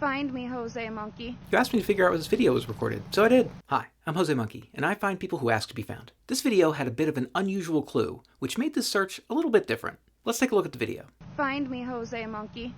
Find me, Jose Monkey. You asked me to figure out where this video was recorded, so I did. Hi, I'm Jose Monkey, and I find people who ask to be found. This video had a bit of an unusual clue, which made this search a little bit different. Let's take a look at the video. Find me, Jose Monkey.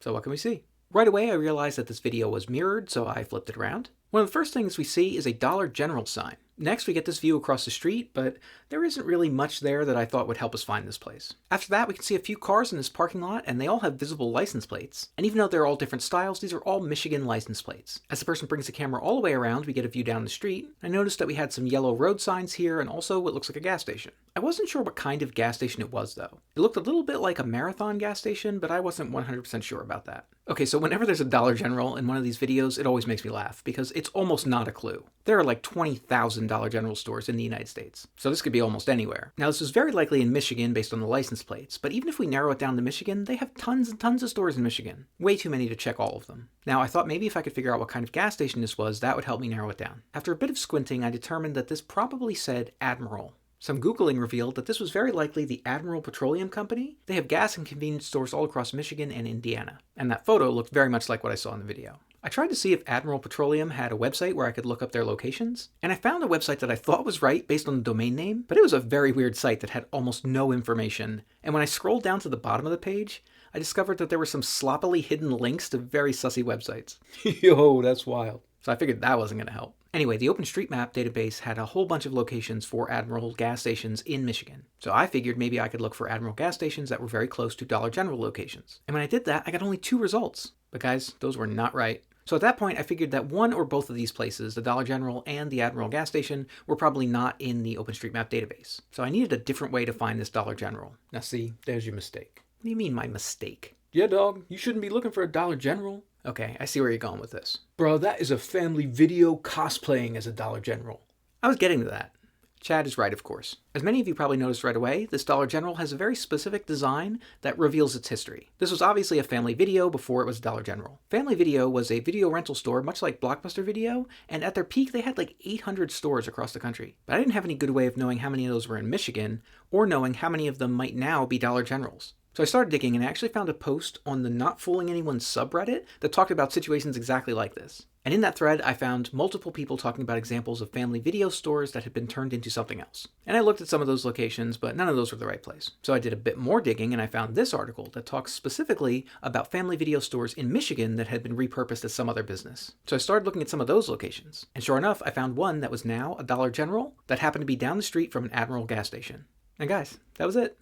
So what can we see? Right away I realized that this video was mirrored, so I flipped it around. One of the first things we see is a Dollar General sign. Next we get this view across the street, but there isn't really much there that I thought would help us find this place. After that we can see a few cars in this parking lot, and they all have visible license plates. And even though they're all different styles, these are all Michigan license plates. As the person brings the camera all the way around, we get a view down the street. I noticed that we had some yellow road signs here, and also what looks like a gas station. I wasn't sure what kind of gas station it was though. It looked a little bit like a Marathon gas station, but I wasn't 100% sure about that. Okay, so whenever there's a Dollar General in one of these videos, it always makes me laugh, because it's almost not a clue. There are like 20,000 Dollar General stores in the United States, so this could be almost anywhere. Now this is very likely in Michigan based on the license plates, but even if we narrow it down to Michigan, they have tons and tons of stores in Michigan. Way too many to check all of them. Now I thought maybe if I could figure out what kind of gas station this was, that would help me narrow it down. After a bit of squinting, I determined that this probably said Admiral. Some Googling revealed that this was very likely the Admiral Petroleum Company. They have gas and convenience stores all across Michigan and Indiana. And that photo looked very much like what I saw in the video. I tried to see if Admiral Petroleum had a website where I could look up their locations, and I found a website that I thought was right based on the domain name, but it was a very weird site that had almost no information. And when I scrolled down to the bottom of the page, I discovered that there were some sloppily hidden links to very sussy websites. Yo, that's wild. So I figured that wasn't going to help. Anyway, the OpenStreetMap database had a whole bunch of locations for Admiral gas stations in Michigan. So I figured maybe I could look for Admiral gas stations that were very close to Dollar General locations. And when I did that, I got only 2 results. But guys, those were not right. So at that point, I figured that one or both of these places, the Dollar General and the Admiral gas station, were probably not in the OpenStreetMap database. So I needed a different way to find this Dollar General. Now see, there's your mistake. What do you mean my mistake? Yeah, dog, you shouldn't be looking for a Dollar General. Okay, I see where you're going with this. Bro, that is a family video cosplaying as a Dollar General. I was getting to that. Chad is right, of course. As many of you probably noticed right away, this Dollar General has a very specific design that reveals its history. This was obviously a Family Video before it was Dollar General. Family Video was a video rental store much like Blockbuster Video, and at their peak they had like 800 stores across the country. But I didn't have any good way of knowing how many of those were in Michigan, or knowing how many of them might now be Dollar Generals. So I started digging and I actually found a post on the Not Fooling Anyone subreddit that talked about situations exactly like this. And in that thread, I found multiple people talking about examples of family video stores that had been turned into something else. And I looked at some of those locations, but none of those were the right place. So I did a bit more digging and I found this article that talks specifically about family video stores in Michigan that had been repurposed as some other business. So I started looking at some of those locations. And sure enough, I found one that was now a Dollar General that happened to be down the street from an Admiral gas station. And guys, that was it.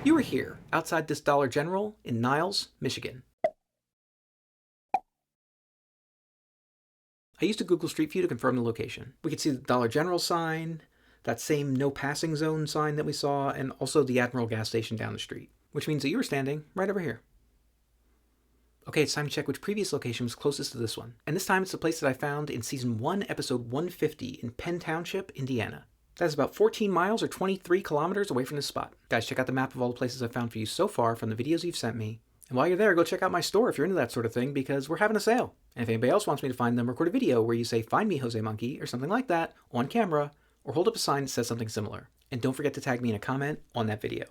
You were here, outside this Dollar General in Niles, Michigan. I used a Google Street View to confirm the location. We could see the Dollar General sign, that same no passing zone sign that we saw, and also the Admiral gas station down the street, which means that you were standing right over here. Okay, it's time to check which previous location was closest to this one. And this time it's the place that I found in Season 1, Episode 150 in Penn Township, Indiana. That's about 14 miles or 23 kilometers away from this spot. Guys, check out the map of all the places I've found for you so far from the videos you've sent me. And while you're there, go check out my store if you're into that sort of thing, because we're having a sale. And if anybody else wants me to find them, record a video where you say, "Find me, Jose Monkey," or something like that, on camera, or hold up a sign that says something similar. And don't forget to tag me in a comment on that video.